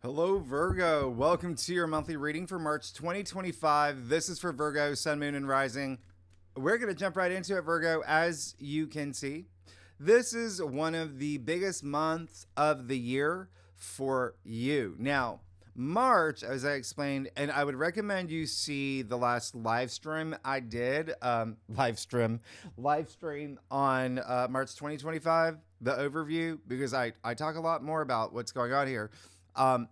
Hello, Virgo. Welcome to your monthly reading for March 2025. This is for Virgo, Sun, Moon, and Rising. We're going to jump right into it, Virgo. As you can see, this is one of the biggest months of the year for you. Now, March, as I explained, and I would recommend you see the last live stream I did, live stream on March 2025, the overview, because I talk a lot more about what's going on here.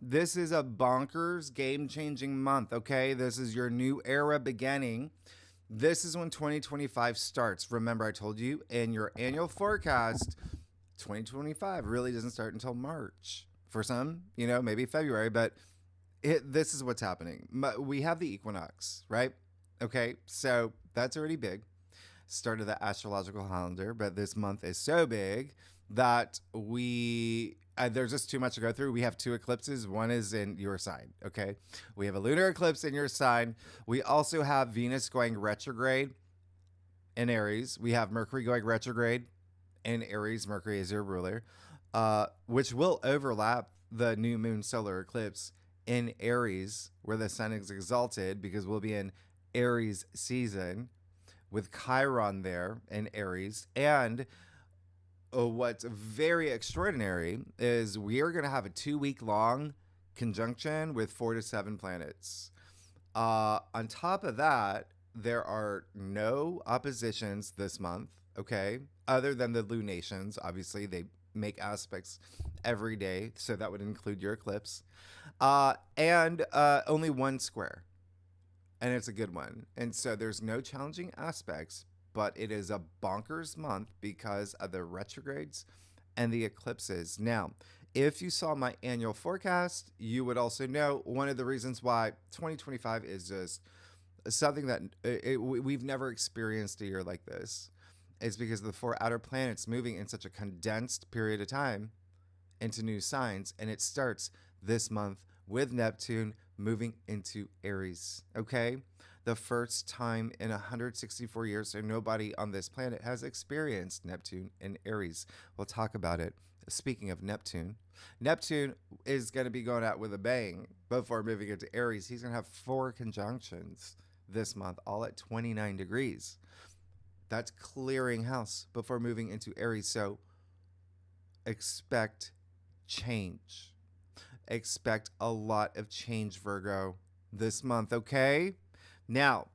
This is a bonkers, game-changing month, okay? This is your new era beginning. This is when 2025 starts. Remember, I told you in your annual forecast, 2025 really doesn't start until March. For some, maybe February, but this is what's happening. We have the equinox, right? Okay, so that's already big. Start of the astrological calendar, but this month is so big that there's just too much to go through. We have two eclipses. One is in your sign, okay? We have a lunar eclipse in your sign. We also have Venus going retrograde in Aries. We have Mercury going retrograde in Aries. Mercury is your ruler, which will overlap the new moon solar eclipse in Aries, where the sun is exalted, because we'll be in Aries season with Chiron there in Aries. And what's very extraordinary is we are going to have a 2-week long conjunction with 4 to 7 planets. On top of that, there are no oppositions this month, okay? Other than the lunations. Obviously, they make aspects every day, so that would include your eclipse. And only one square, and it's a good one. And so there's no challenging aspects, but it is a bonkers month because of the retrogrades and the eclipses. Now, if you saw my annual forecast, you would also know one of the reasons why 2025 is just something that we've never experienced a year like this. Is because of the 4 outer planets moving in such a condensed period of time into new signs, and it starts this month with Neptune moving into Aries, okay? The first time in 164 years, so nobody on this planet has experienced Neptune in Aries. We'll talk about it. Speaking of Neptune, Neptune is going to be going out with a bang before moving into Aries. He's going to have 4 conjunctions this month, all at 29 degrees. That's clearing house before moving into Aries. So expect change. Expect a lot of change, Virgo, this month, okay? Now,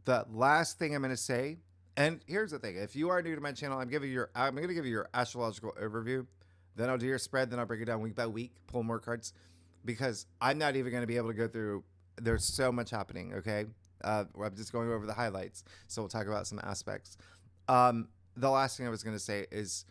the last thing I'm going to say, and here's the thing. If you are new to my channel, I'm going to give you your astrological overview. Then I'll do your spread. Then I'll break it down week by week, pull more cards, because I'm not even going to be able to go through. There's so much happening, okay? I'm just going over the highlights. So we'll talk about some aspects. The last thing I was going to say is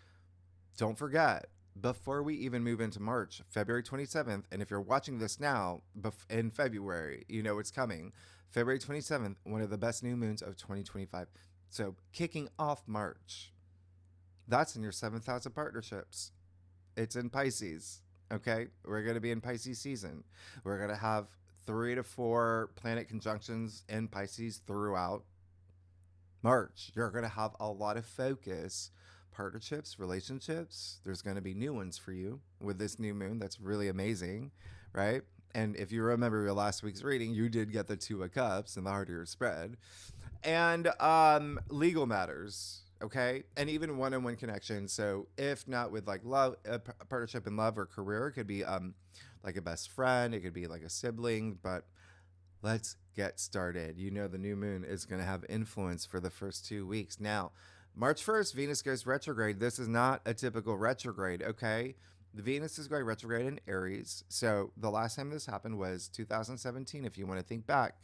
don't forget, before we even move into March, February 27th, and if you're watching this now in February, you know it's coming. February 27th, one of the best new moons of 2025. So kicking off March, that's in your 7th house of partnerships. It's in Pisces, okay? We're going to be in Pisces season. We're going to have 3 to 4 planet conjunctions in Pisces throughout March. You're going to have a lot of focus, partnerships, relationships. There's going to be new ones for you with this new moon. That's really amazing, right? And if you remember your last week's reading, you did get the 2 of Cups in the heart of your spread. And legal matters, okay? And even one-on-one connections. So if not with like love, a partnership in love or career, it could be like a best friend, it could be like a sibling, but let's get started. You know the new moon is going to have influence for the first 2 weeks. Now, March 1st, Venus goes retrograde. This is not a typical retrograde, okay? The Venus is going retrograde in Aries. So the last time this happened was 2017, if you want to think back,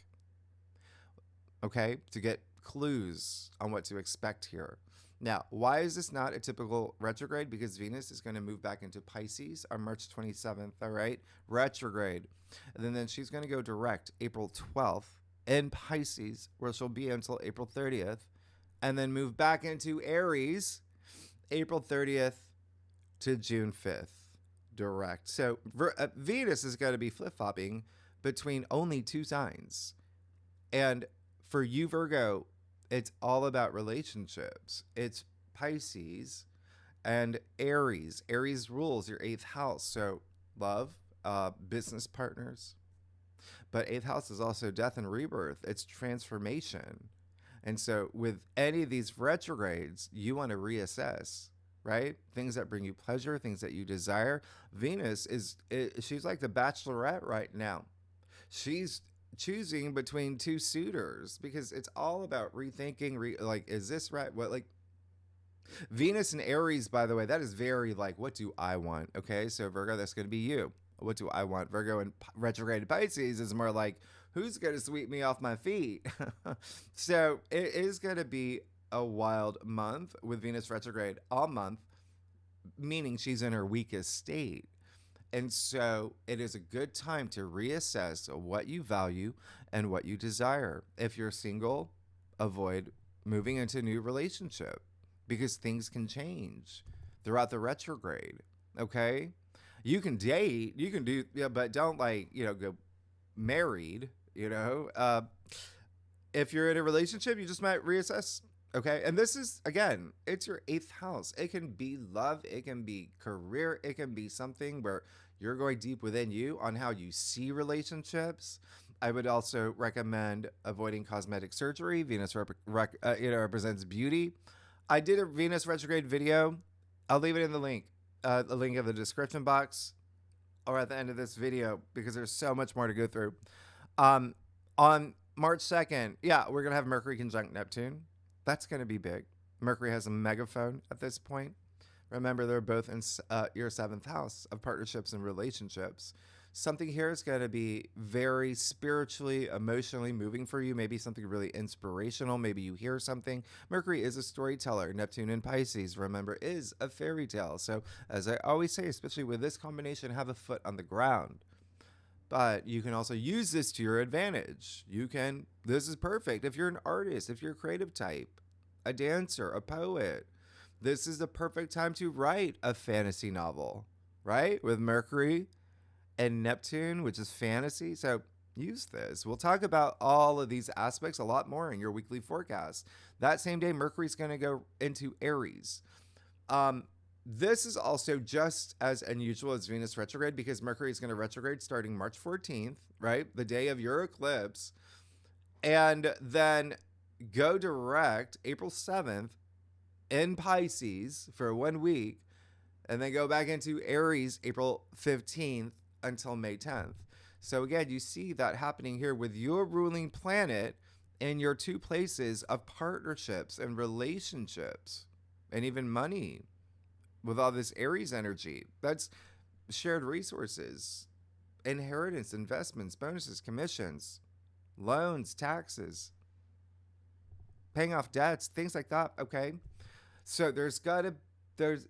okay, to get clues on what to expect here. Now, why is this not a typical retrograde? Because Venus is going to move back into Pisces on March 27th, all right? Retrograde. And then she's going to go direct April 12th in Pisces, where she'll be until April 30th, and then move back into Aries April 30th to June 5th, direct. So Venus is going to be flip-flopping between only 2 signs. And for you, Virgo, it's all about relationships. It's Pisces and Aries. Aries rules your 8th house. So love, business partners. But 8th house is also death and rebirth. It's transformation. And so with any of these retrogrades, you want to reassess, right? Things that bring you pleasure, things that you desire. Venus she's like the bachelorette right now. She's choosing between two suitors because it's all about rethinking, like, is this right? What, like, Venus and Aries, by the way, that is very like, what do I want? Okay, so Virgo, that's going to be you. What do I want? Virgo and retrograde Pisces is more like, who's going to sweep me off my feet? So it is going to be a wild month with Venus retrograde all month, meaning she's in her weakest state. And so it is a good time to reassess what you value and what you desire. If you're single, avoid moving into a new relationship because things can change throughout the retrograde. Okay? You can date, you can do, yeah, but don't go married, If you're in a relationship, you just might reassess. Okay. And this is, again, it's your 8th house. It can be love. It can be career. It can be something where you're going deep within you on how you see relationships. I would also recommend avoiding cosmetic surgery. Venus represents beauty. I did a Venus retrograde video. I'll leave it in the link in the description box or at the end of this video because there's so much more to go through. On March 2nd, we're going to have Mercury conjunct Neptune. That's going to be big. Mercury has a megaphone at this point. Remember, they're both in your 7th house of partnerships and relationships. Something here is going to be very spiritually, emotionally moving for you. Maybe something really inspirational. Maybe you hear something. Mercury is a storyteller. Neptune in Pisces, remember, is a fairy tale. So as I always say, especially with this combination, have a foot on the ground. But you can also use this to your advantage. This is perfect. If you're an artist, if you're a creative type, a dancer, a poet, this is the perfect time to write a fantasy novel, right? With Mercury and Neptune, which is fantasy. So use this. We'll talk about all of these aspects a lot more in your weekly forecast. That same day, Mercury's going to go into Aries. This is also just as unusual as Venus retrograde because Mercury is going to retrograde starting March 14th, right? The day of your eclipse. And then go direct April 7th in Pisces for 1 week. And then go back into Aries April 15th until May 10th. So again, you see that happening here with your ruling planet in your 2 places of partnerships and relationships and even money. With all this Aries energy, that's shared resources, inheritance, investments, bonuses, commissions, loans, taxes, paying off debts, things like that. Okay. So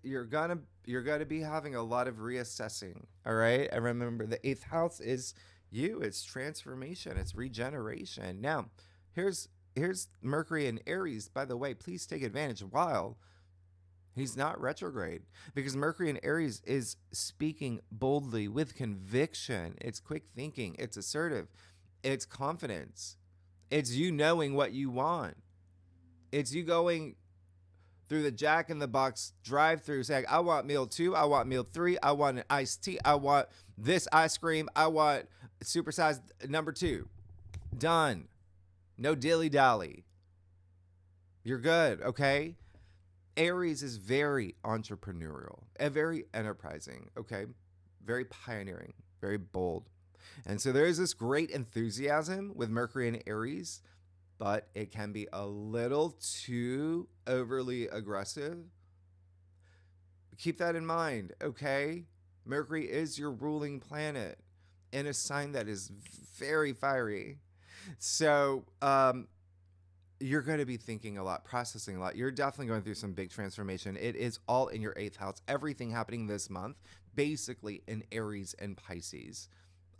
you're gonna be having a lot of reassessing. All right. And remember, the 8th house is you. It's transformation. It's regeneration. Now, here's Mercury in Aries. By the way, please take advantage while he's not retrograde, because Mercury in Aries is speaking boldly with conviction. It's quick thinking. It's assertive. It's confidence. It's you knowing what you want. It's you going through the Jack in the Box drive-through saying, I want meal 2. I want meal 3. I want an iced tea. I want this ice cream. I want supersized number 2. Done. No dilly-dally. You're good, okay? Aries is very entrepreneurial and very enterprising, okay? Very pioneering, very bold. And so there is this great enthusiasm with Mercury in Aries, but it can be a little too overly aggressive. Keep that in mind, okay? Mercury is your ruling planet in a sign that is very fiery. So, you're going to be thinking a lot, processing a lot. You're definitely going through some big transformation. It is all in your 8th house. Everything happening this month, basically in Aries and Pisces.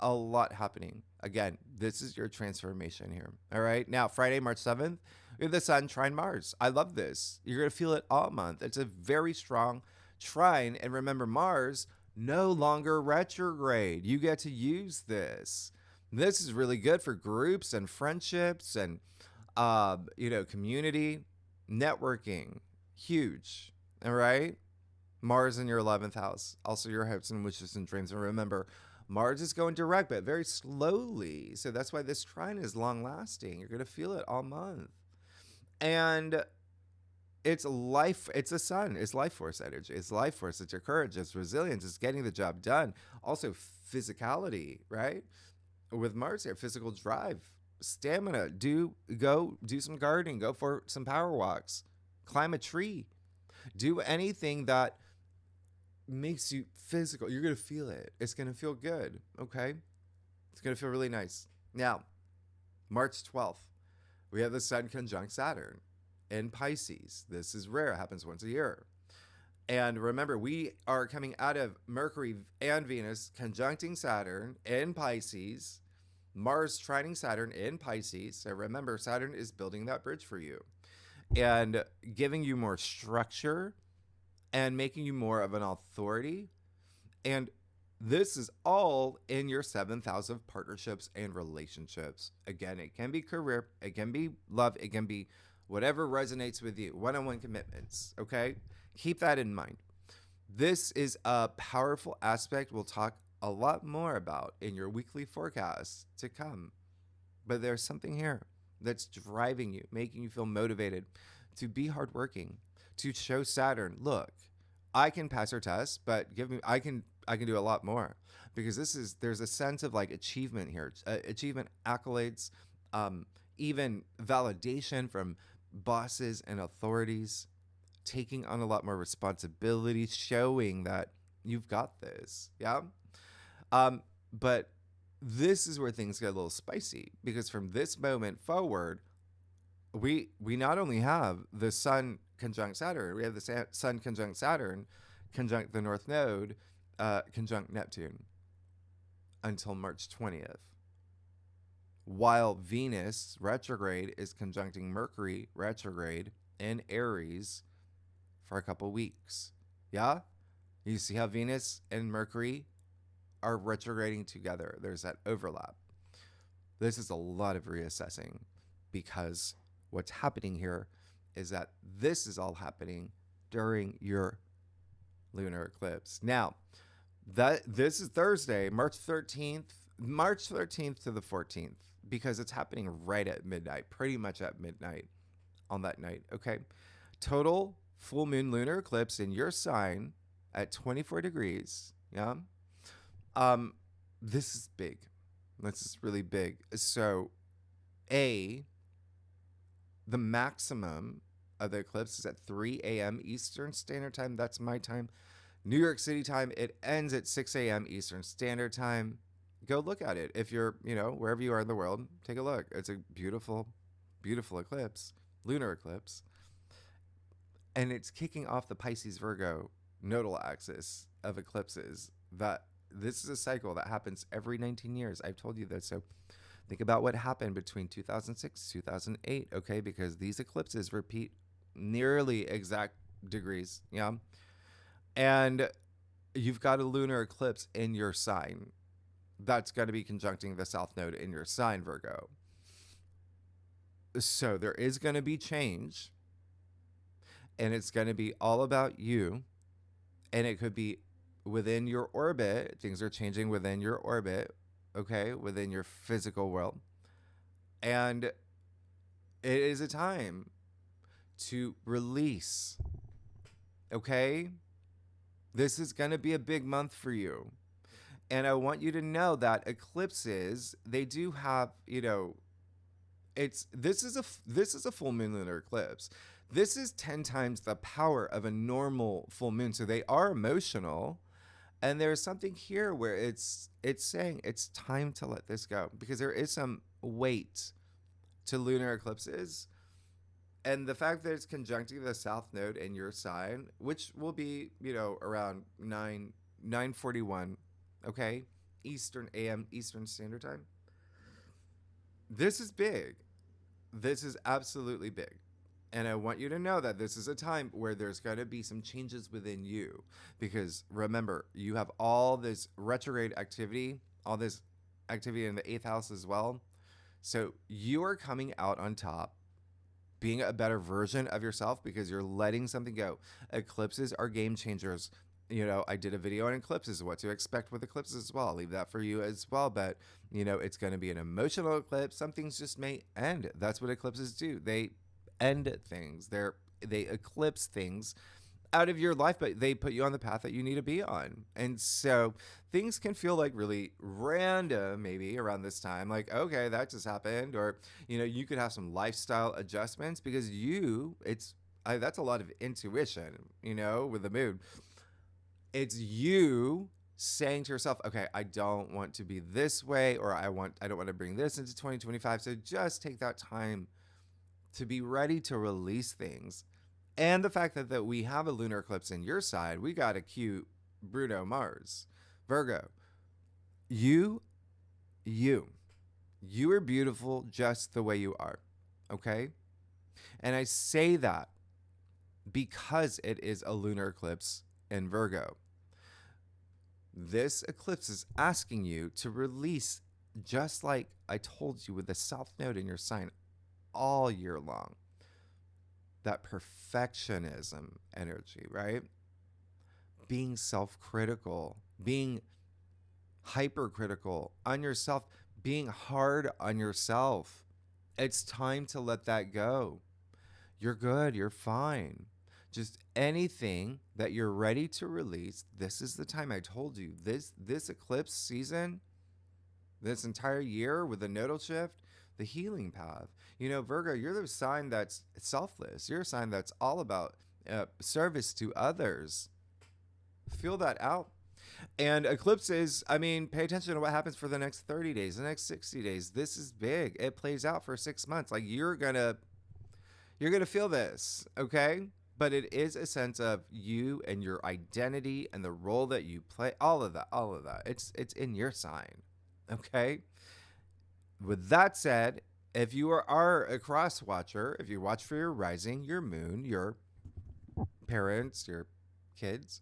A lot happening. Again, this is your transformation here. All right. Now, Friday, March 7th, we have the Sun trine Mars. I love this. You're going to feel it all month. It's a very strong trine. And remember, Mars no longer retrograde. You get to use this. This is really good for groups and friendships and community, networking, huge. All right. Mars in your 11th house, also your hopes and wishes and dreams. And remember, Mars is going direct, but very slowly. So that's why this trine is long lasting. You're going to feel it all month. And it's life. It's the sun. It's life force energy. It's life force. It's your courage. It's resilience. It's getting the job done. Also physicality, right? With Mars here, physical drive, stamina. Go do some gardening. Go for some power walks. Climb a tree. Do anything that makes you physical. You're going to feel it. It's going to feel good. Okay? It's going to feel really nice. Now, March 12th, we have the Sun conjunct Saturn in Pisces. This is rare. It happens once a year. And remember, we are coming out of Mercury and Venus conjuncting Saturn in Pisces, Mars trining Saturn in Pisces. So remember, Saturn is building that bridge for you and giving you more structure and making you more of an authority. And this is all in your 7th house of partnerships and relationships. Again, it can be career, it can be love, it can be whatever resonates with you, one-on-one commitments, okay? Keep that in mind. This is a powerful aspect we'll talk a lot more about in your weekly forecast to come. But there's something here that's driving you, making you feel motivated to be hardworking, to show Saturn, look, I can pass your test, but I can do a lot more, because there's a sense of like achievement here, achievement, accolades, even validation from bosses and authorities, taking on a lot more responsibility, showing that you've got this. Yeah. But this is where things get a little spicy, because from this moment forward, we not only have the Sun conjunct Saturn, we have the Sun conjunct Saturn, conjunct the North Node, conjunct Neptune until March 20th. While Venus retrograde is conjuncting Mercury retrograde in Aries for a couple weeks. Yeah? You see how Venus and Mercury are retrograding together. There's that overlap. This is a lot of reassessing, because what's happening here is that this is all happening during your lunar eclipse. Now, this is Thursday, March 13th to the 14th, because it's happening right at midnight, pretty much at midnight on that night, okay? Total full moon lunar eclipse in your sign at 24 degrees, yeah? This is big. This is really big. So, the maximum of the eclipse is at 3 a.m. Eastern Standard Time. That's my time. New York City time, it ends at 6 a.m. Eastern Standard Time. Go look at it. If you're, wherever you are in the world, take a look. It's a beautiful, beautiful eclipse, lunar eclipse. And it's kicking off the Pisces Virgo nodal axis of eclipses. That this is a cycle that happens every 19 years. I've told you this. So think about what happened between 2006, 2008, okay? Because these eclipses repeat nearly exact degrees, yeah? And you've got a lunar eclipse in your sign that's going to be conjuncting the South Node in your sign, Virgo. So there is going to be change, and it's going to be all about you, and it could be within your orbit. Things are changing within your orbit, okay, within your physical world. And it is a time to release, okay? This is going to be a big month for you. And I want you to know that eclipses, they do have, this is a full moon lunar eclipse. This is 10 times the power of a normal full moon. So they are emotional. And there's something here where it's saying it's time to let this go, because there is some weight to lunar eclipses. And the fact that it's conjuncting the South Node in your sign, which will be, around 9:41, okay, a.m. Eastern Standard Time. This is big. This is absolutely big. And I want you to know that this is a time where there's going to be some changes within you, because remember, you have all this retrograde activity, all this activity in the 8th house as well. So you are coming out on top, being a better version of yourself, because you're letting something go. Eclipses are game changers. You know, I did a video on eclipses, what to expect with eclipses as well. I'll leave that for you as well. But, you know, it's going to be an emotional eclipse. Some things just may end. That's what eclipses do. They end things. They eclipse things out of your life, but they put you on the path that you need to be on. And so things can feel like really random maybe around this time. Like, okay, that just happened. Or, you know, you could have some lifestyle adjustments because that's a lot of intuition, you know, with the moon. It's you saying to yourself, okay, I don't want to be this way, or I don't want to bring this into 2025. So just take that time to be ready to release things. And the fact that we have a lunar eclipse in your side, we got a cute Bruno Mars, Virgo. You are beautiful just the way you are. Okay. And I say that because it is a lunar eclipse in Virgo. This eclipse is asking you to release, just like I told you with the South Node in your sign all year long, that perfectionism energy, right? Being self-critical, being hypercritical on yourself, being hard on yourself. It's time to let that go. You're good. You're fine. Just anything that you're ready to release, this is the time. I told you, this eclipse season, this entire year with the nodal shift, the healing path. You know, Virgo, you're the sign that's selfless. You're a sign that's all about service to others. Feel that out. And eclipses, I mean, pay attention to what happens for the next 30 days, the next 60 days. This is big. It plays out for 6 months. Like you're going to feel this, okay? But it is a sense of you and your identity and the role that you play, all of that. It's in your sign, okay? With that said, if you are a cross watcher, if you watch for your rising, your moon, your parents, your kids,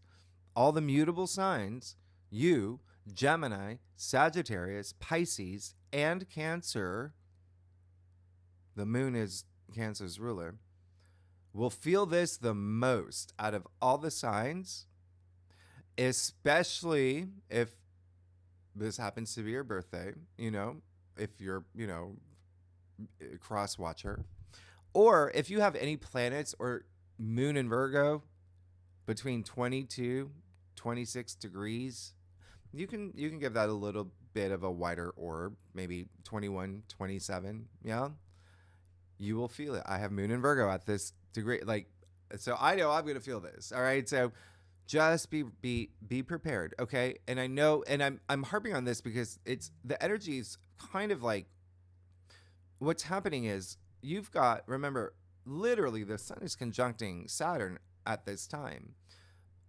all the mutable signs, you, Gemini, Sagittarius, Pisces, and Cancer, the moon is Cancer's ruler, will feel this the most out of all the signs, especially if this happens to be your birthday, you know, if you're, you know, a cross watcher, or if you have any planets or moon in Virgo between 22, 26 degrees, you can give that a little bit of a wider orb, maybe 21, 27, yeah? You will feel it. I have moon in Virgo at this degree, like, so I know I'm going to feel this. All right. So just be prepared. Okay. And I know, and I'm harping on this because it's the energy is kind of like what's happening is you've got, remember, literally the sun is conjuncting Saturn at this time,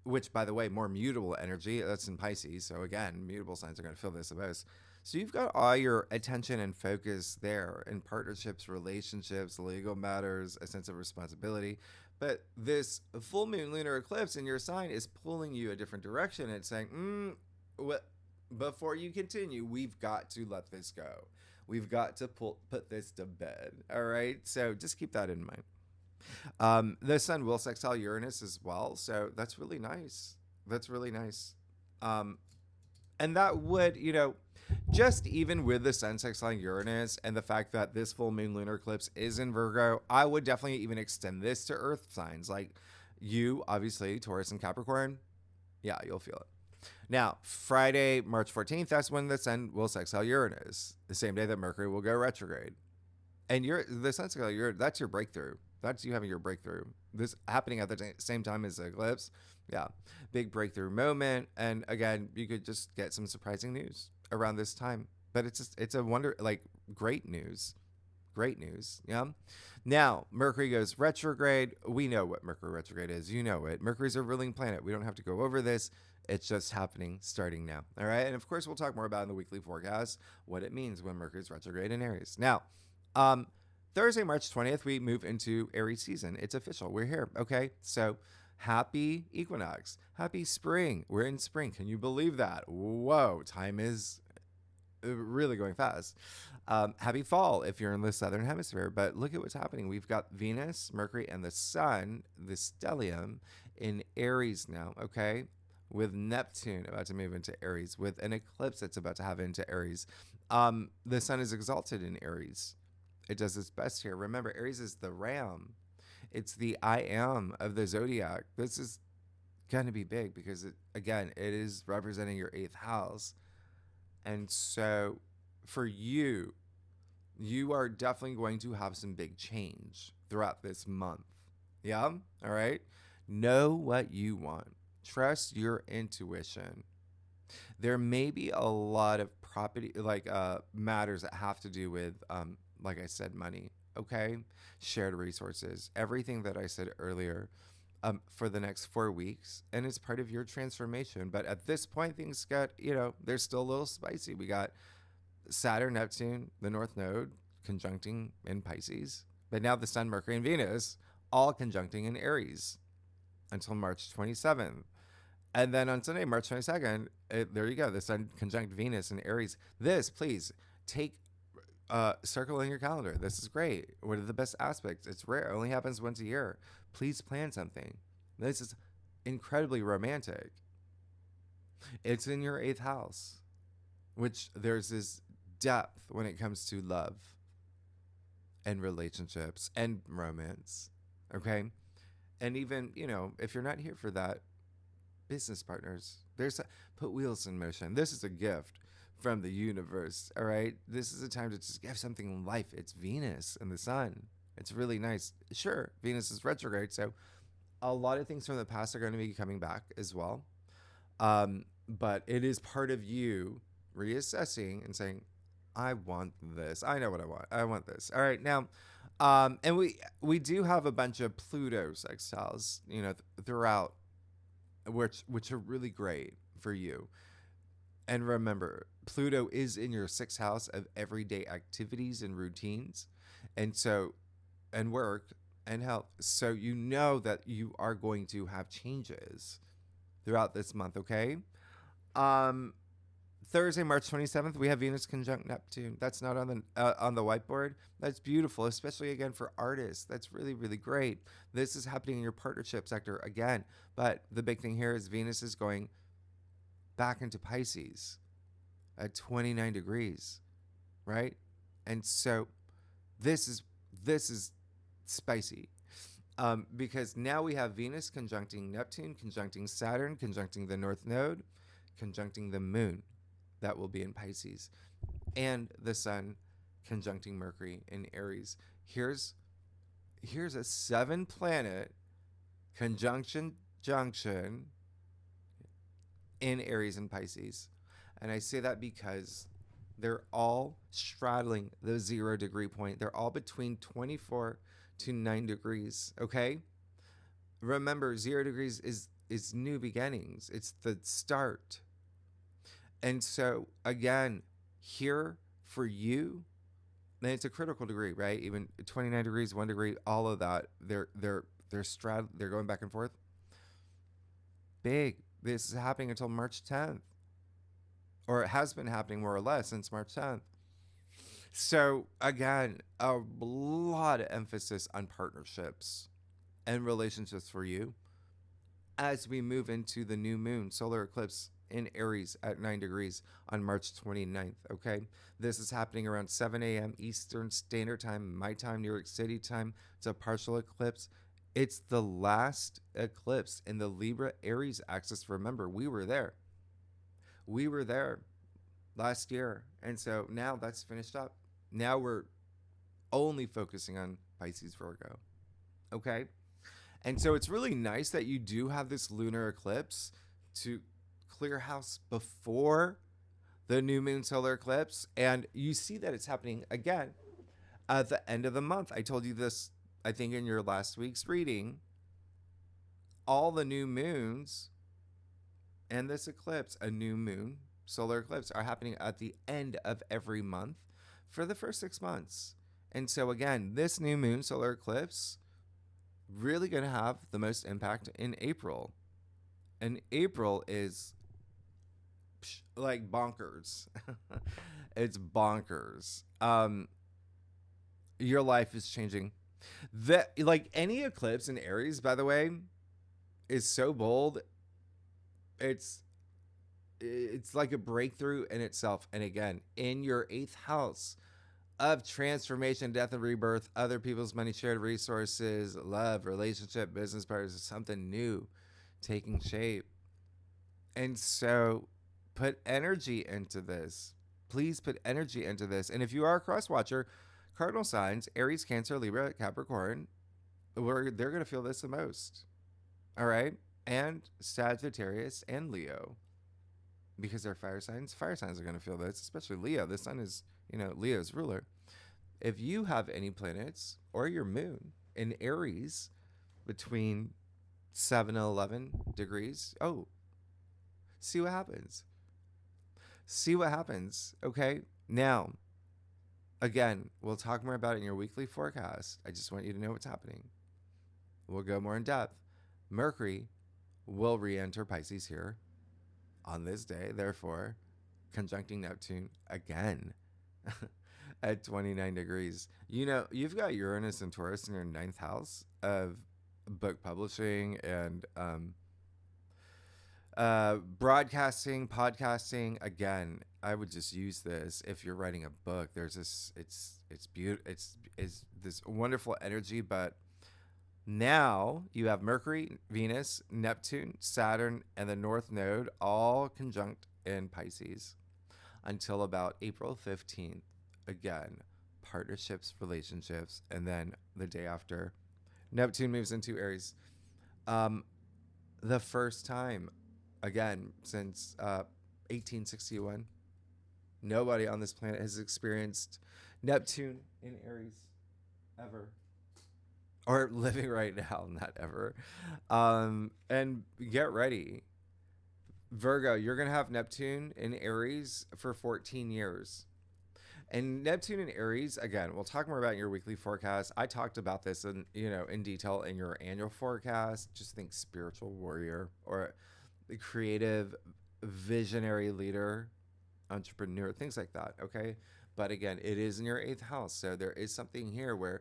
which, by the way, more mutable energy, that's in Pisces. So again, mutable signs are going to feel this the most. So you've got all your attention and focus there in partnerships, relationships, legal matters, a sense of responsibility. But this full moon lunar eclipse in your sign is pulling you a different direction. It's saying, before you continue, we've got to let this go. We've got to put this to bed. All right. So just keep that in mind. The sun will sextile Uranus as well. So that's really nice. That's really nice. And that would, you know, just even with the sun sextiling Uranus and the fact that this full moon lunar eclipse is in Virgo, I would definitely even extend this to earth signs like you, obviously, Taurus and Capricorn. Yeah, you'll feel it. Now, Friday, March 14th, that's when the sun will sextile Uranus, the same day that Mercury will go retrograde. And the sun sextile Uranus, that's your breakthrough. That's you having your breakthrough. This happening at the same time as the eclipse. Yeah, big breakthrough moment. And again, you could just get some surprising news around this time. But it's a wonder, like great news. Great news. Yeah. Now, Mercury goes retrograde. We know what Mercury retrograde is. You know it. Mercury's a ruling planet. We don't have to go over this. It's just happening starting now. All right. And of course, we'll talk more about in the weekly forecast what it means when Mercury's retrograde in Aries. Now, Thursday, March 20th, we move into Aries season. It's official. We're here. Okay. So happy equinox. Happy spring. We're in spring. Can you believe that? Whoa. Time is really going fast. Happy fall if you're in the southern hemisphere. But look at what's happening. We've got Venus, Mercury, and the sun, the stellium, in Aries now. Okay. with Neptune about to move into Aries, with an eclipse that's about to have into Aries. The sun is exalted in Aries. It does its best here. Remember, Aries is the ram. It's the I am of the zodiac. This is going to be big because, it is representing your 8th house. And so for you, you are definitely going to have some big change throughout this month. Yeah? All right? Know what you want. Trust your intuition. There may be a lot of property, matters that have to do with, like I said, money. Okay? Shared resources. Everything that I said earlier for the next 4 weeks. And it's part of your transformation. But at this point, things got, they're still a little spicy. We got Saturn, Neptune, the North Node, conjuncting in Pisces. But now the Sun, Mercury, and Venus all conjuncting in Aries until March 27th. And then on Sunday, March 22nd, there you go, the Sun conjunct Venus in Aries. This, please, take circle in your calendar. This is great. What are the best aspects? It's rare. It only happens once a year. Please plan something. This is incredibly romantic. It's in your 8th house, which there's this depth when it comes to love and relationships and romance. Okay? And even, if you're not here for that, business partners, put wheels in motion. This is a gift from the universe. All right. This is a time to just give something life. It's Venus and the sun. It's really nice. Sure. Venus is retrograde. So a lot of things from the past are going to be coming back as well. But it is part of you reassessing and saying, I want this. I know what I want. I want this. All right. Now, and we do have a bunch of Pluto sextiles, throughout, which are really great for you. And remember, Pluto is in your 6th house of everyday activities and routines, and work and health. So you know that you are going to have changes throughout this month. Okay. Thursday, March 27th, we have Venus conjunct Neptune. That's not on the whiteboard. That's beautiful, especially again for artists. That's really, really great. This is happening in your partnership sector again. But the big thing here is Venus is going back into Pisces at 29 degrees, right? And so this is spicy. Because now we have Venus conjuncting Neptune, conjuncting Saturn, conjuncting the North Node, conjuncting the Moon. That will be in Pisces. And the Sun conjuncting Mercury in Aries. Here's a 7-planet junction in Aries and Pisces. And I say that because they're all straddling the 0 degree point. They're all between 24 to 9 degrees. Okay? Remember, 0 degrees is new beginnings. It's the start. And so again, here for you, and it's a critical degree, right? Even 29 degrees, 1 degree, all of that, they're going back and forth. Big. This is happening until March 10th. Or it has been happening more or less since March 10th. So again, a lot of emphasis on partnerships and relationships for you as we move into the new moon solar eclipse in Aries at 9 degrees on March 29th, okay? This is happening around 7 a.m. Eastern Standard Time, my time, New York City time. It's a partial eclipse. It's the last eclipse in the Libra Aries axis. Remember, we were there. We were there last year. And so now that's finished up. Now we're only focusing on Pisces, Virgo, okay? And so it's really nice that you do have this lunar eclipse to clear house before the new moon solar eclipse. And you see that it's happening again at the end of the month. I told you this, I think, in your last week's reading. All the new moons and this eclipse, a new moon solar eclipse, are happening at the end of every month for the first 6 months. And so again, this new moon solar eclipse really going to have the most impact in April. And April is like bonkers. It's bonkers. Your life is changing. Like any eclipse in Aries, by the way, is so bold. it's it's like a breakthrough in itself. And again, in your 8th house of transformation, death, and rebirth, other people's money, shared resources, love, relationship, business partners, something new taking shape. And so put energy into this. Please put energy into this. And if you are a cross watcher, cardinal signs, Aries, Cancer, Libra, Capricorn, they're going to feel this the most. All right? And Sagittarius and Leo, because they're fire signs. Fire signs are going to feel this, especially Leo. The sun is, Leo's ruler. If you have any planets or your moon in Aries between 7 and 11 degrees, see what happens. See what happens. Okay? Now, again, we'll talk more about it in your weekly forecast. I just want you to know what's happening. We'll go more in depth. Mercury will re-enter Pisces here on this day, therefore conjuncting Neptune again at 29 degrees. You've got Uranus and Taurus in your 9th house of book publishing and broadcasting, podcasting. Again, I would just use this if you're writing a book. There's this, it's beautiful. It's this wonderful energy, but now you have Mercury, Venus, Neptune, Saturn, and the North Node all conjunct in Pisces until about April 15th. Again, partnerships, relationships, and then the day after, Neptune moves into Aries. The first time, again, since 1861, nobody on this planet has experienced Neptune in Aries ever. Or living right now, not ever. And get ready. Virgo, you're going to have Neptune in Aries for 14 years. And Neptune in Aries, again, we'll talk more about your weekly forecast. I talked about this in detail in your annual forecast. Just think spiritual warrior or the creative visionary leader, entrepreneur, things like that, okay? But again, it is in your 8th house. So there is something here where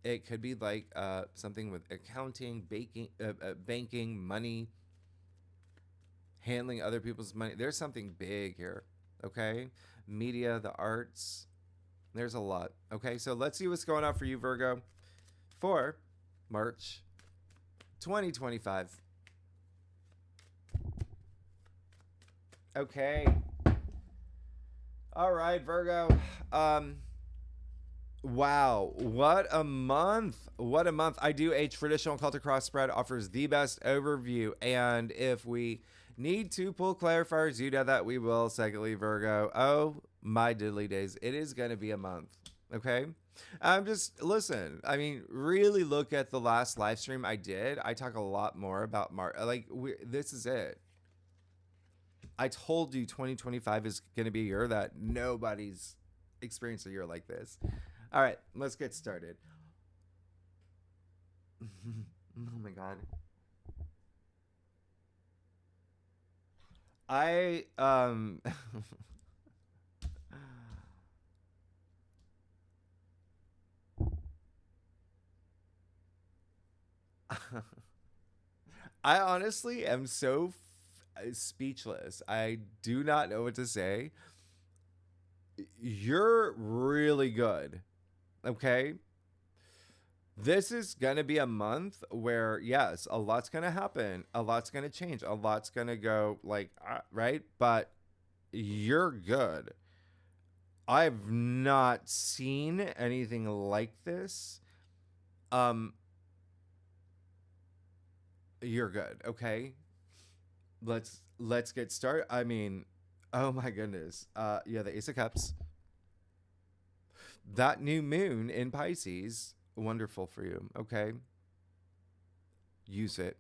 it could be like something with accounting, banking, money, handling other people's money. There's something big here, okay? Media, the arts. There's a lot, okay? So let's see what's going on for you, Virgo, for March 2025. Okay. All right, Virgo. Wow, what a month. What a month. I do a traditional Celtic cross spread, offers the best overview. And if we need to pull clarifiers, you know that we will. Secondly, Virgo, oh my diddly days, it is going to be a month. Okay. Listen, I mean, really look at the last live stream I did. I talk a lot more about this is it. I told you 2025 is going to be a year that nobody's experienced a year like this. All right, let's get started. Oh my God. I I honestly am so speechless. I do not know what to say. You're really good. Okay? This is going to be a month where, yes, a lot's going to happen. A lot's going to change. A lot's going to go right? But you're good. I've not seen anything like this. You're good. Okay? Let's get started. I mean, oh my goodness. Yeah, the Ace of Cups. That new moon in Pisces, wonderful for you, okay? Use it.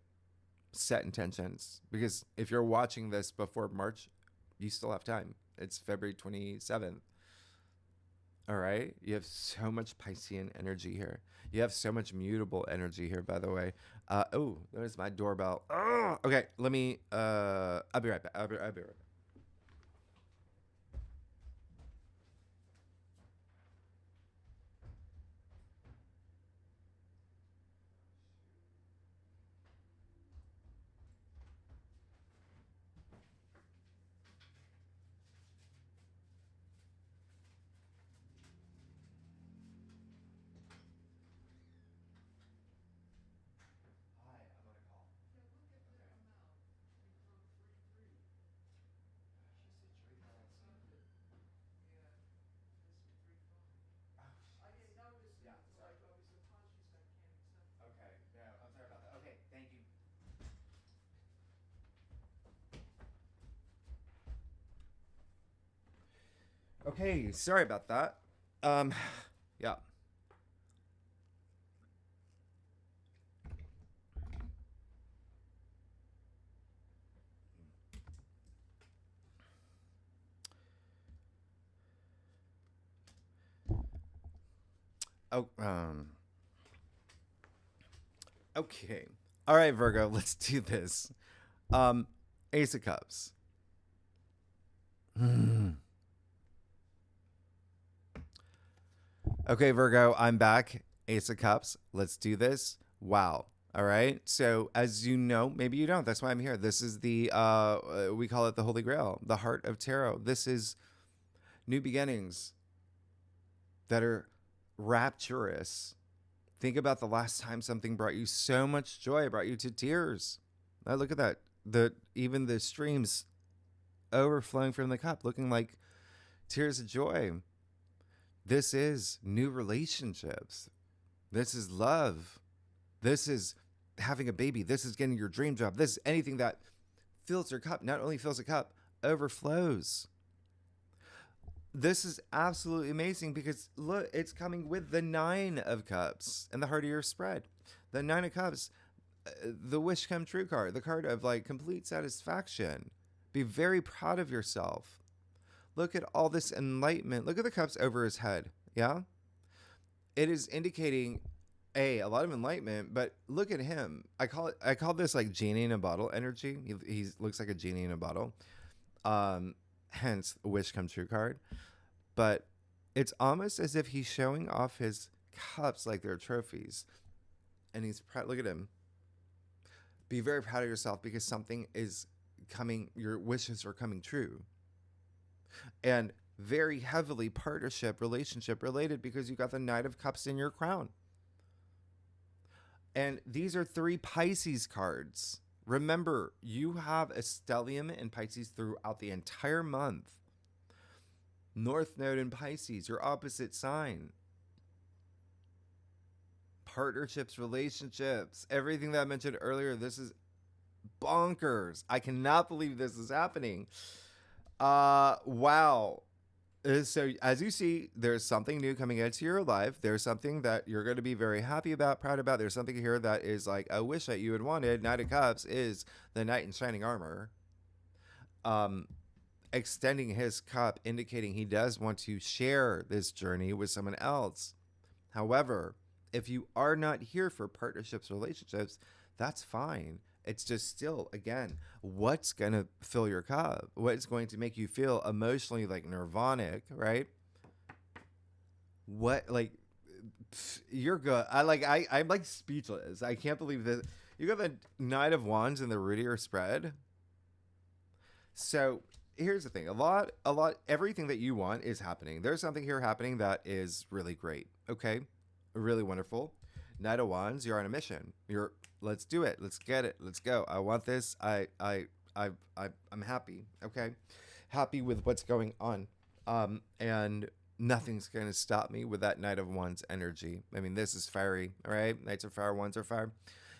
Set intentions. Because if you're watching this before March, you still have time. It's February 27th. All right? You have so much Piscean energy here. You have so much mutable energy here, by the way. There's my doorbell. Oh, okay, let me, I'll be right back. I'll be right back. Okay, sorry about that. Yeah. Oh, okay. All right, Virgo, let's do this. Ace of Cups. Okay, Virgo, I'm back. Ace of Cups. Let's do this. Wow. All right. So, as you know, maybe you don't. That's why I'm here. This is the we call it the Holy Grail, the heart of tarot. This is new beginnings that are rapturous. Think about the last time something brought you so much joy, brought you to tears. Now look at that. Even the streams overflowing from the cup, looking like tears of joy. This is new relationships. This is love. This is having a baby. This is getting your dream job. This is anything that fills your cup. Not only fills a cup, overflows. This is absolutely amazing because look, it's coming with the 9 of Cups and the heart of your spread. The 9 of Cups, the wish come true card, the card of like complete satisfaction. Be very proud of yourself. Look at all this enlightenment. Look at the cups over his head. Yeah. It is indicating a lot of enlightenment, but look at him. I call this like genie in a bottle energy. He looks like a genie in a bottle. Hence wish come true card. But it's almost as if he's showing off his cups like they're trophies. And he's proud. Look at him. Be very proud of yourself because something is coming, your wishes are coming true. And very heavily partnership, relationship related because you got the Knight of Cups in your crown. And these are 3 Pisces cards. Remember, you have a stellium in Pisces throughout the entire month. North Node in Pisces, your opposite sign. Partnerships, relationships, everything that I mentioned earlier. This is bonkers. I cannot believe this is happening. Wow. So as you see, there's something new coming into your life. There's something that you're going to be very happy about, proud about. There's something here that is like a wish that you had wanted. Knight of Cups is the knight in shining armor. Extending his cup, indicating he does want to share this journey with someone else. However, if you are not here for partnerships, relationships, that's fine. It's just still, again, what's going to fill your cup? What's going to make you feel emotionally like nirvanic, right? What, like, you're good. I'm like speechless. I can't believe this. You got the Knight of Wands and the root of your spread. So here's the thing. Everything that you want is happening. There's something here happening that is really great. Okay. Really wonderful. Knight of Wands, you're on a mission. Let's do it. Let's get it. Let's go. I want this. I'm happy. Okay. Happy with what's going on. And nothing's going to stop me with that Knight of Wands energy. I mean, this is fiery. All right. Knights are fire. Wands are fire.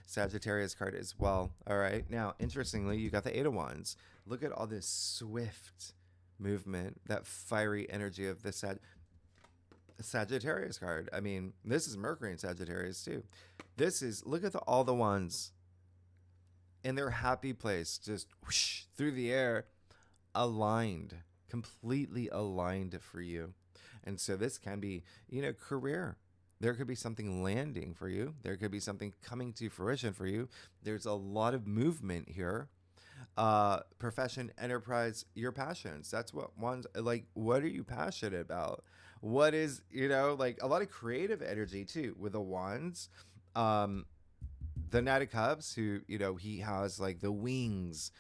Sagittarius card as well. All right. Now, interestingly, you got the 8 of Wands. Look at all this swift movement, that fiery energy of the Sagittarius card. I mean, this is Mercury in Sagittarius too. This is, look at all the ones in their happy place, just whoosh, through the air, aligned, completely aligned for you. And so this can be, career. There could be something landing for you. There could be something coming to fruition for you. There's a lot of movement here. Profession, enterprise, your passions. That's what ones like. What are you passionate about? What is, like a lot of creative energy too with the wands. The Knight of Cups, who, he has like the wings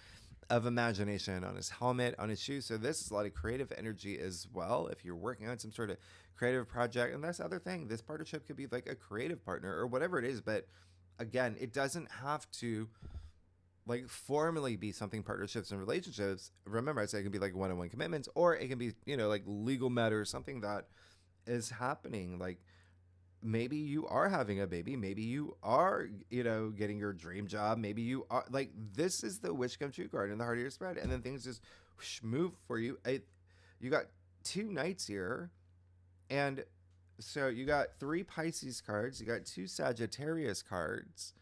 of imagination on his helmet, on his shoes. So this is a lot of creative energy as well. If you're working on some sort of creative project, and that's the other thing, this partnership could be like a creative partner or whatever it is. But again, it doesn't have to like formally be something partnerships and relationships. Remember, I said it can be like one-on-one commitments, or it can be, like legal matters, something that is happening. Like maybe you are having a baby. Maybe you are, getting your dream job. Maybe you are like, this is the wish come true card in the heart of your spread. And then things just whoosh, move for you. You got two knights here. And so you got 3 Pisces cards. You got 2 Sagittarius cards.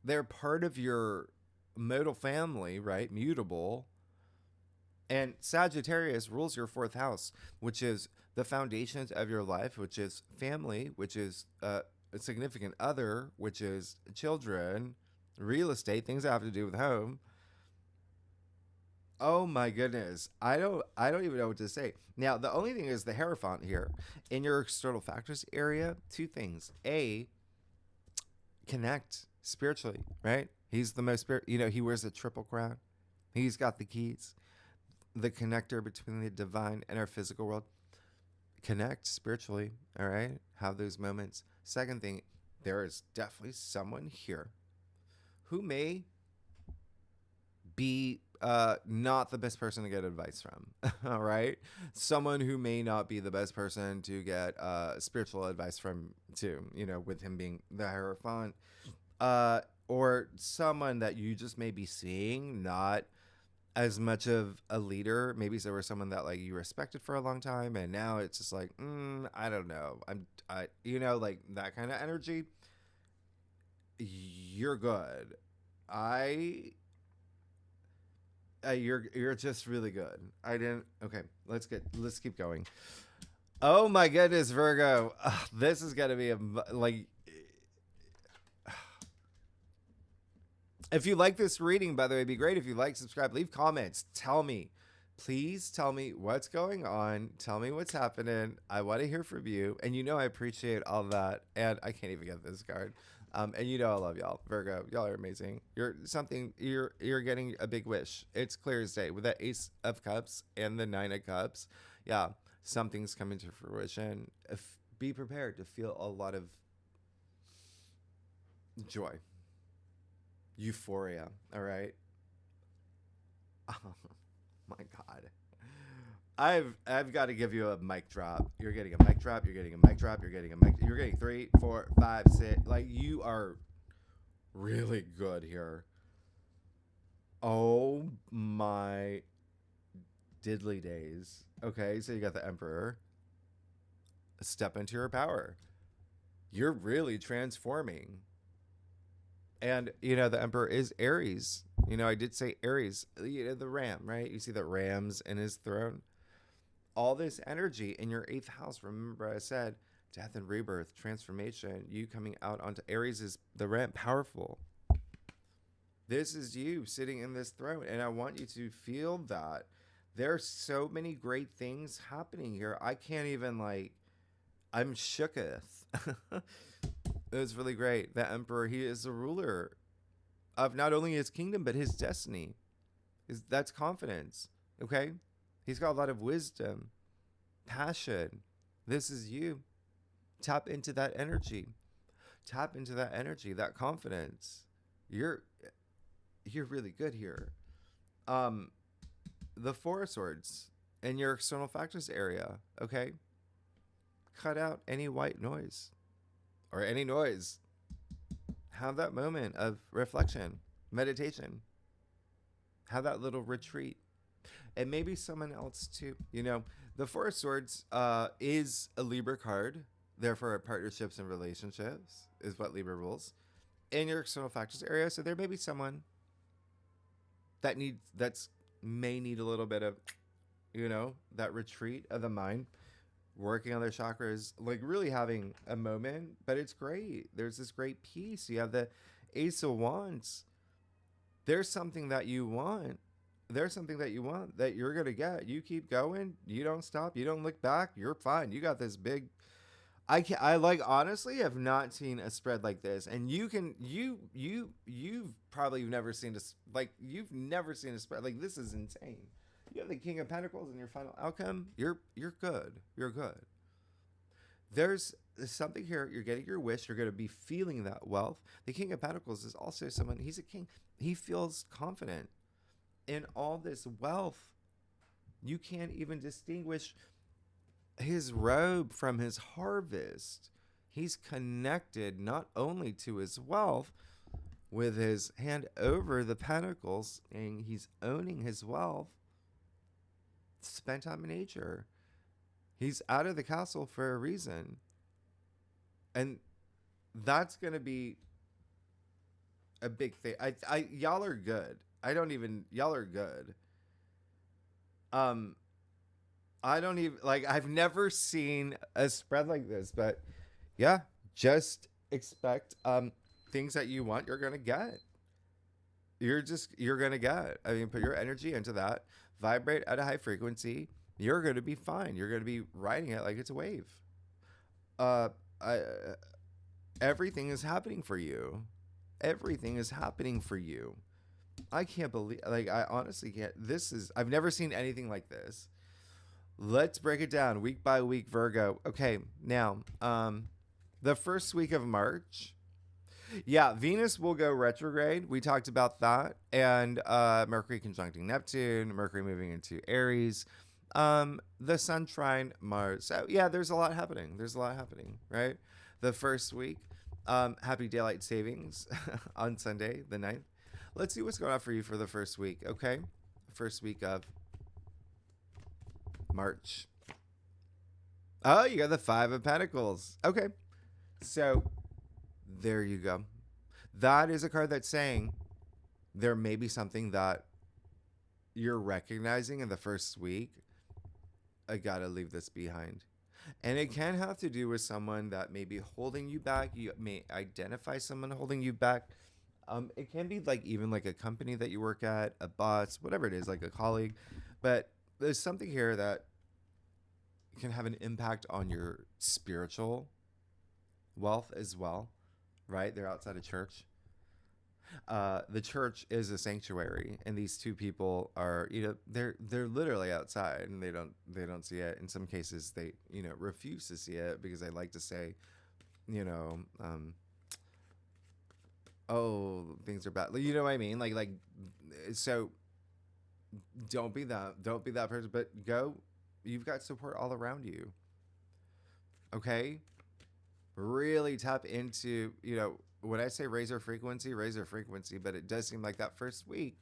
They're part of your modal family, right? Mutable. And Sagittarius rules your 4th house, which is the foundations of your life, which is family, which is a significant other, which is children, real estate, things that have to do with home. Oh my goodness. I don't even know what to say. Now, the only thing is the Hierophant here. In your external factors area, 2 things. A, connect spiritually, right? He's the most he wears a triple crown. He's got the keys. The connector between the divine and our physical world. Connect spiritually, all right? Have those moments. Second thing, there is definitely someone here who may be not the best person to get advice from, all right? Someone who may not be the best person to get spiritual advice from, too, with him being the Hierophant. Or someone that you just may be seeing not as much of a leader. Maybe there was someone that like you respected for a long time, and now it's just like, I don't know. Like that kind of energy. You're good. You're just really good. Okay, let's keep going. Oh my goodness, Virgo. This is gonna be if you like this reading, by the way, it'd be great if you like, subscribe, leave comments. Please tell me what's going on. Tell me what's happening. I want to hear from you. And I appreciate all that. And I can't even get this card. And I love y'all. Virgo, y'all are amazing. You're getting a big wish. It's clear as day with the Ace of Cups and the 9 of Cups. Yeah, something's coming to fruition. Be prepared to feel a lot of joy. Euphoria, all right? Oh my God. I've got to give you a mic drop. You're getting a mic drop, you're getting a mic drop, you're getting 3, 4, 5, 6. Like, you are really good here. Oh my diddly days. Okay, so you got the Emperor. Step into your power. You're really transforming. And, the Emperor is Aries. I did say Aries, the ram, right? You see the rams in his throne. All this energy in your 8th house. Remember I said death and rebirth, transformation. You coming out onto Aries is the ram, powerful. This is you sitting in this throne. And I want you to feel that. There's so many great things happening here. I can't even I'm shooketh. It was really great. The Emperor, he is the ruler of not only his kingdom, but his destiny. That's confidence, okay? He's got a lot of wisdom, passion. This is you. Tap into that energy. Tap into that energy, that confidence. You're really good here. The 4 of Swords in your external factors area, okay? Cut out any white noise. Or any noise. Have that moment of reflection, meditation. Have that little retreat. And maybe someone else too. The 4 of Swords is a Libra card. Therefore, partnerships and relationships is what Libra rules. In your external factors area. So there may be someone that may need a little bit of, that retreat of the mind. Working on their chakras, really having a moment, but it's great. There's this great peace. You have the Ace of Wands. There's something that you want. There's something that you want that you're going to get. You keep going. You don't stop. You don't look back. You're fine. You got this big... honestly have not seen a spread like this. And you've probably never seen you've never seen a spread. This is insane. You have the King of Pentacles in your final outcome. You're good. You're good. There's something here. You're getting your wish. You're going to be feeling that wealth. The King of Pentacles is also someone, he's a king. He feels confident in all this wealth. You can't even distinguish his robe from his harvest. He's connected not only to his wealth with his hand over the pentacles, and he's owning his wealth. spend time in nature. He's out of the castle for a reason. And that's going to be a big thing. Y'all are good. Y'all are good. Um, I don't even, like, I've never seen a spread like this, but yeah, just expect, things that you want, you're going to get. You're going to get. I mean, put your energy into that, vibrate at a high frequency. You're going to be fine. You're going to be riding it like it's a wave. Uh, I, everything is happening for you. Everything is happening for you. I can't believe, like, I honestly can't. I've never seen anything like this. Let's break it down week by week, Virgo. Okay, now, the first week of March. Yeah, Venus will go retrograde. We talked about that. And Mercury conjuncting Neptune, Mercury moving into Aries, the Sun trine Mars. So, yeah, there's a lot happening. Right? The first week. Happy daylight savings on Sunday, the 9th. Let's see what's going on for you for the first week, okay? First week of March. Oh, you got the Five of Pentacles. Okay. So, there you go. That is a card that's saying there may be something that you're recognizing in the first week. I gotta leave this behind. And it can have to do with someone that may be holding you back. You may identify someone holding you back. It can be like even like a company that you work at, a boss, whatever it is, like a colleague. But there's something here that can have an impact on your spiritual wealth as well, right? They're outside of church. The church is a sanctuary, and these two people are, they're literally outside, and they don't see it. In some cases, they refuse to see it because they like to say, you know, oh, things are bad. You know what I mean? Like so. Don't be that person, but go. You've got support all around you. Okay, really tap into, when I say raise your frequency, but it does seem like that first week,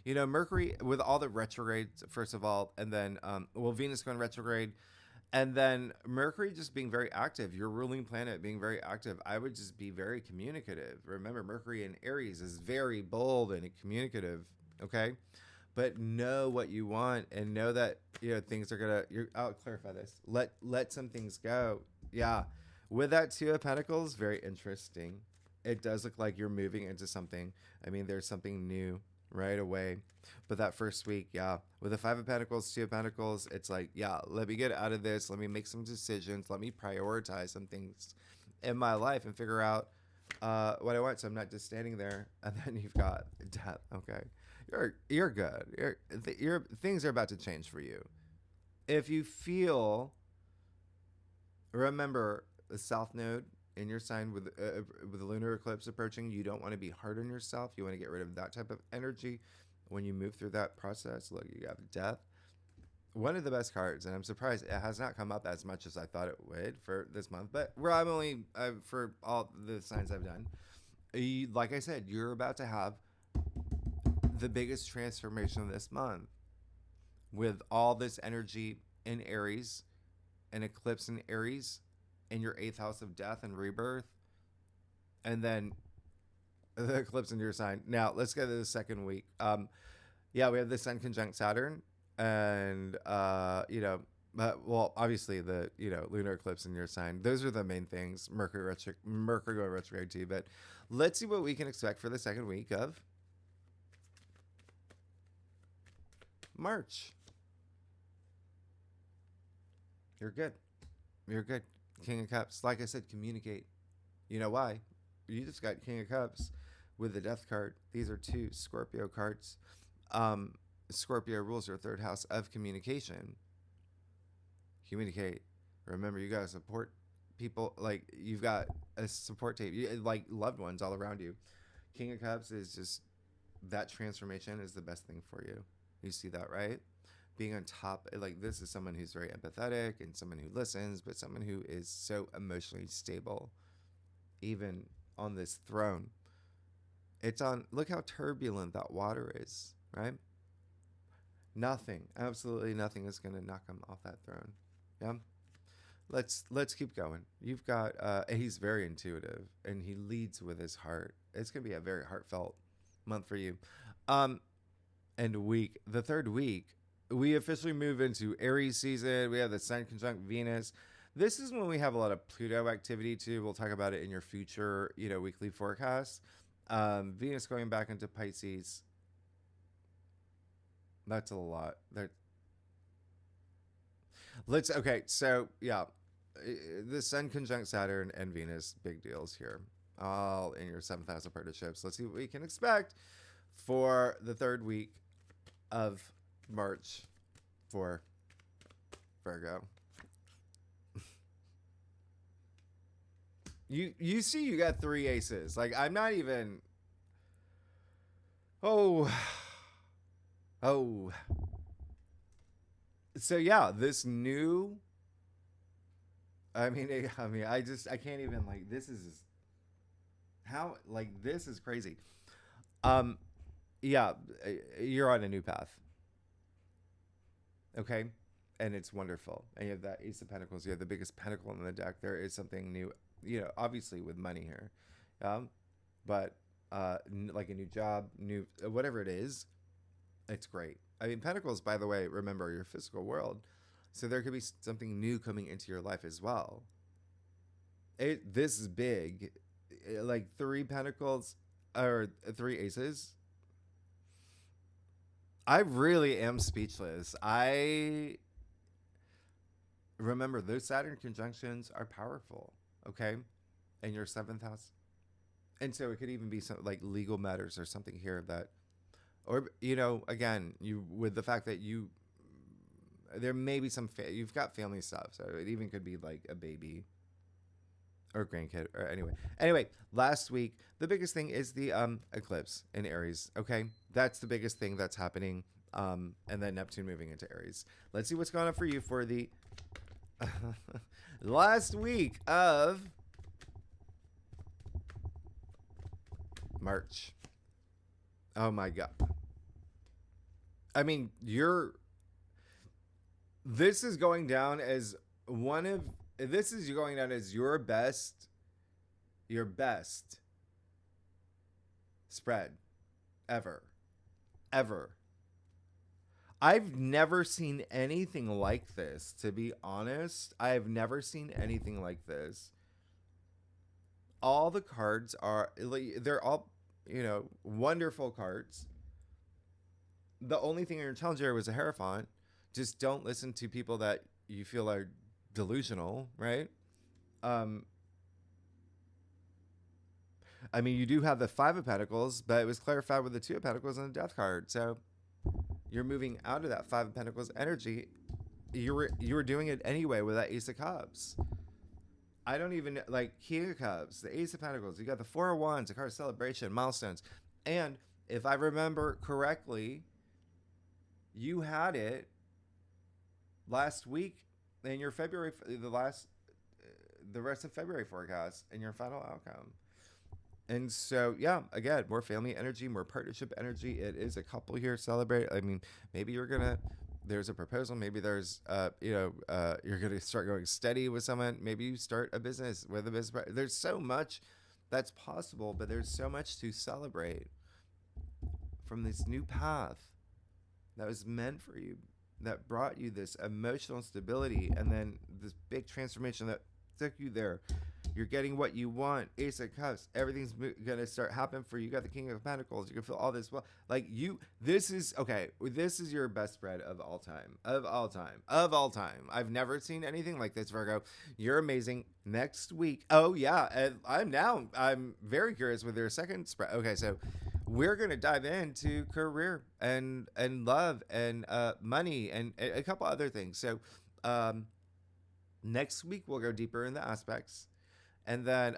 Mercury with all the retrogrades, first of all, and then, Venus going retrograde, and then Mercury just being very active, your ruling planet being very active. I would just be very communicative. Remember, Mercury in Aries is very bold and communicative, okay? But know what you want and know that, things are gonna, I'll clarify this. Let some things go. Yeah. With that Two of Pentacles, very interesting. It does look like you're moving into something. I mean, there's something new right away. But that first week, yeah. With the Five of Pentacles, Two of Pentacles, it's like, yeah, let me get out of this. Let me make some decisions. Let me prioritize some things in my life and figure out what I want. So I'm not just standing there. And then you've got death. Okay. You're good. Your things are about to change for you. If you feel, remember the South Node in your sign with the lunar eclipse approaching, you don't want to be hard on yourself. You want to get rid of that type of energy when you move through that process. Look, you have death. One of the best cards, and I'm surprised it has not come up as much as I thought it would for this month. But I'm only for all the signs I've done. Like I said, you're about to have the biggest transformation of this month with all this energy in Aries, an eclipse in Aries, in your 8th house of death and rebirth, and then the eclipse in your sign. Now let's go to the second week. Yeah, we have the Sun conjunct Saturn, and well, obviously the lunar eclipse in your sign. Those are the main things. Mercury going retrograde too. But let's see what we can expect for the second week of March. You're good. You're good. King of Cups. Like I said, communicate. You know why? You just got King of Cups with the Death card. These are two Scorpio cards. Scorpio rules your 3rd house of communication. Communicate. Remember, you got to support people. Like, you've got a support tape. Like loved ones all around you. King of Cups is just, that transformation is the best thing for you. You see that, right? Being on top, like, this is someone who's very empathetic and someone who listens, but someone who is so emotionally stable, even on this throne. Look how turbulent that water is, right? Nothing, absolutely nothing is going to knock him off that throne. Yeah. Let's keep going. You've got he's very intuitive and he leads with his heart. It's going to be a very heartfelt month for you. And week, the third week, we officially move into Aries season. We have the Sun conjunct Venus. This is when we have a lot of Pluto activity too. We'll talk about it in your future, weekly forecast. Venus going back into Pisces. That's a lot. Okay, so yeah, the Sun conjunct Saturn and Venus, big deals here. All in your 7th house of partnerships. Let's see what we can expect for the third week of March for Virgo. You see, you got 3 aces. Like, I'm not even. Oh. So yeah, this new. I can't even, like, this is how, like, this is crazy. Yeah, you're on a new path. Okay, and it's wonderful. And you have that Ace of Pentacles. You have the biggest pentacle in the deck. There is something new, obviously with money here, but like a new job, new whatever it is, it's great. I mean, Pentacles, by the way, remember your physical world, so there could be something new coming into your life as well. This is big, like 3 Pentacles or 3 Aces. I really am speechless. I remember those Saturn conjunctions are powerful, okay? In your 7th house. And so it could even be some like legal matters or something here that, or, again, with the fact that there may be some, you've got family stuff. So it even could be like a baby or grandkid or anyway, last week, the biggest thing is the eclipse in Aries. Okay. That's the biggest thing that's happening. And then Neptune moving into Aries. Let's see what's going on for you for the last week of March. Oh my God. I mean, this is going down as your best spread ever. I've never seen anything like this, to be honest. I've never seen anything like this. All the cards they're all, wonderful cards. The only thing in your challenger was a Hierophant. Just don't listen to people that you feel are delusional, right? I mean, you do have the 5 of Pentacles, but it was clarified with the 2 of Pentacles and the Death card. So you're moving out of that 5 of Pentacles energy. You were doing it anyway with that Ace of Cups. I don't even like King of Cups, the Ace of Pentacles. You got the 4 of Wands, the card of celebration, milestones. And if I remember correctly, you had it last week in your February, the rest of February forecast and your final outcome. And so, yeah, again, more family energy, more partnership energy. It is a couple here celebrate. I mean, maybe there's a proposal. Maybe there's, you're going to start going steady with someone. Maybe you start a business with a business. There's so much that's possible, but there's so much to celebrate from this new path that was meant for you, that brought you this emotional stability and then this big transformation that took you there. You're getting what you want. Ace of Cups. Everything's going to start happening for you. You got the King of Pentacles. You can feel all this. Well, like this is your best spread of all time. I've never seen anything like this, Virgo. You're amazing. Next week. Oh, yeah. And I'm very curious with your second spread. Okay, so we're going to dive into career and love and money and a couple other things. So next week, we'll go deeper in the aspects. And then,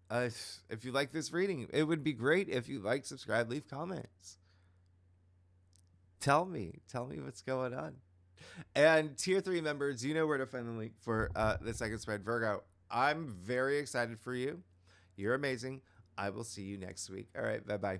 if you like this reading, it would be great if you like, subscribe, leave comments. Tell me what's going on. And tier 3 members, you know where to find the link for the second spread. Virgo, I'm very excited for you. You're amazing. I will see you next week. All right, bye-bye.